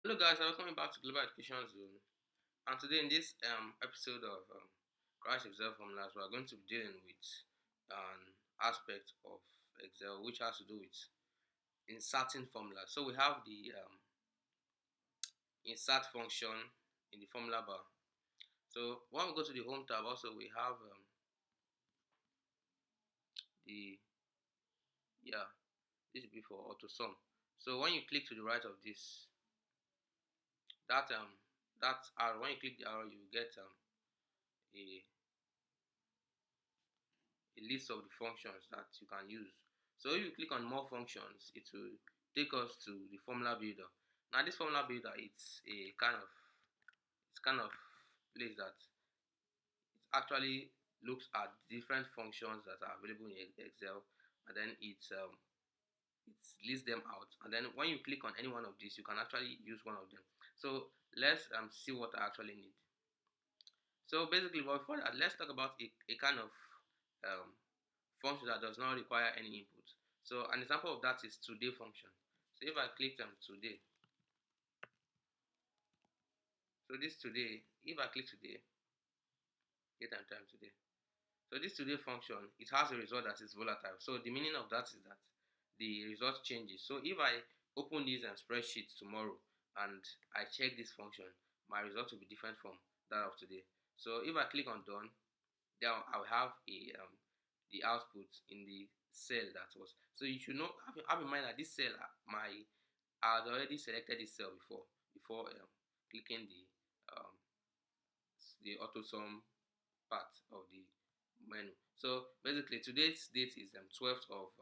Hello guys, and welcome back to Global Education Zone. And today in this episode of Crash Excel Formulas, we are going to be dealing with an aspect of Excel which has to do with inserting formulas. So we have the insert function in the formula bar. So when we go to the home tab, also we have the this will be for auto sum. So when you click to the right of this, that arrow, when you click the arrow, you will get a list of the functions that you can use. So if you click on more functions, it will take us to the formula builder. Now this formula builder, it's kind of place that it actually looks at different functions that are available in Excel, and then it lists them out. And then when you click on any one of these, you can actually use one of them. So let's see what I actually need. So basically, but before that, let's talk about a kind of um, function that does not require any input. So an example of that is today function. So if I click on today, so this today, if I click today, date and time today. So this today function, it has a result that is volatile. So the meaning of that is that the result changes. So if I open this spreadsheet tomorrow and I check this function, my result will be different from that of today. So if I click on done, then I'll have the output in the cell that was. So you should know have in mind that this cell I had already selected this cell before clicking the auto sum part of the menu. So basically today's date is 12th of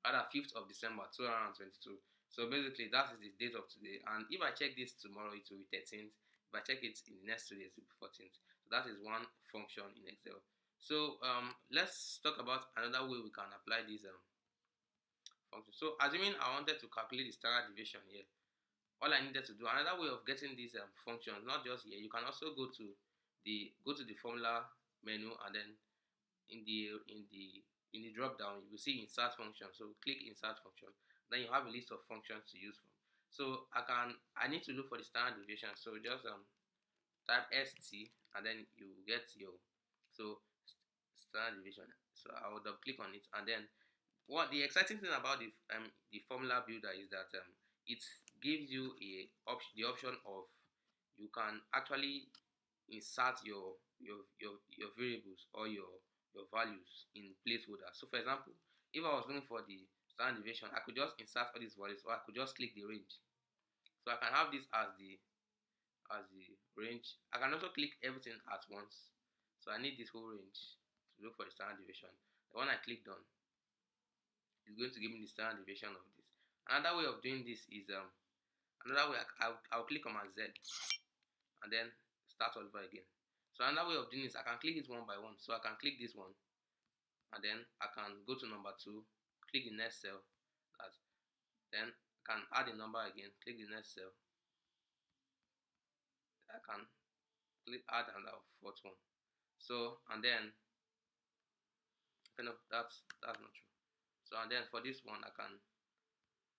rather 5th of December 2022. So basically that is the date of today, and if I check this tomorrow it will be 13th. If I check it in the next 2 days it will be 14th. So that is one function in Excel. So let's talk about another way we can apply this function. So assuming I wanted to calculate the standard deviation here, all I needed to do, another way of getting these functions, not just here, you can also go to the formula menu, and then in the drop down you will see insert function. So click insert function, then you have a list of functions to use from. So I need to look for the standard deviation. So just type st, and then you get your standard deviation. So I will double click on it, and then what the exciting thing about the formula builder is that it gives you the option of you can actually insert your variables or your values in placeholder. So for example, if I was looking for the standard deviation, I could just insert all these values, or I could just click the range. So I can have this as the range. I can also click everything at once. So I need this whole range to look for the standard deviation. And when I click done, it's going to give me the standard deviation of this. Another way of doing this is another way I'll click on my Z and then start all over again. So another way of doing this, I can click it one by one. So I can click this one, and then I can go to number 2, click the next cell, then I can add a number again, click the next cell, I can click add another 4th one. So and then that's not true. So and then for this one I can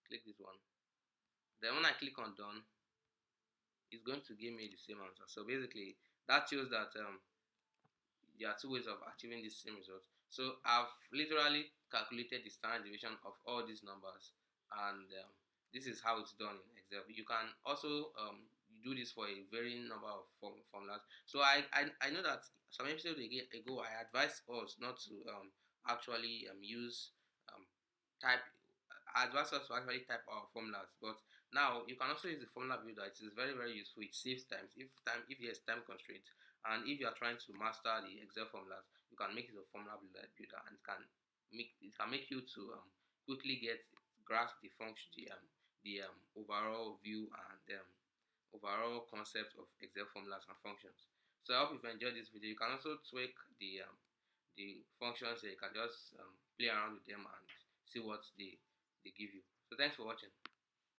click this one. Then when I click on done, it's going to give me the same answer. So basically that shows that there are two ways of achieving this same result. So I've literally calculated the standard deviation of all these numbers, and this is how it's done in Excel. You can also do this for a varying number of formulas. So I know that some episodes ago I advised us not to actually use um, type. I advise us to actually type our formulas, but now you can also use the formula builder. It is very useful. It saves time. If there's time constraint, and if you are trying to master the Excel formulas, you can make it a formula builder, and it can make you to quickly grasp the function, the overall view, and overall concept of Excel formulas and functions. So I hope you've enjoyed this video. You can also tweak the functions. You can just play around with them and see what they give you. So thanks for watching.